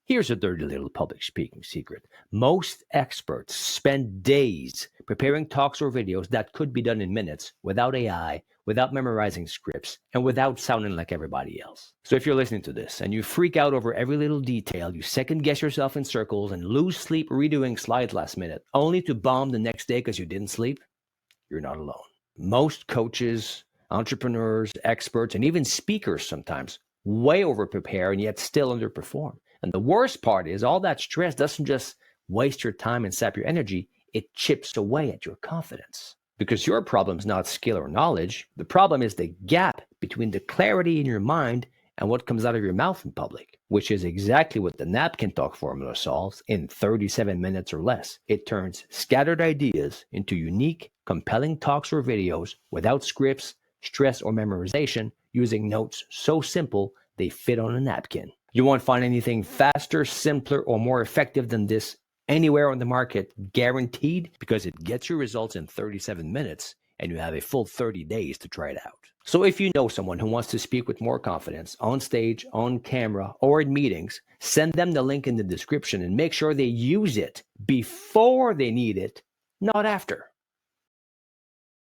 Here's a dirty little public speaking secret. Most experts spend days preparing talks or videos that could be done in minutes without AI, without memorizing scripts, and without sounding like everybody else. So if you're listening to this and you freak out over every little detail, you second guess yourself in circles and lose sleep redoing slides last minute, only to bomb the next day because you didn't sleep, you're not alone. Most coaches, entrepreneurs, experts, and even speakers sometimes way over prepare and yet still underperform. And the worst part is all that stress doesn't just waste your time and sap your energy, it chips away at your confidence. Because your problem is not skill or knowledge. The problem is the gap between the clarity in your mind and what comes out of your mouth in public, which is exactly what the Napkin Talk formula solves in 37 minutes or less. It turns scattered ideas into unique, compelling talks or videos without scripts, stress, or memorization, using notes so simple they fit on a napkin. You won't find anything faster, simpler, or more effective than this anywhere on the market, guaranteed, because it gets your results in 37 minutes and you have a full 30 days to try it out. So if you know someone who wants to speak with more confidence on stage, on camera, or in meetings, send them the link in the description and make sure they use it before they need it, not after.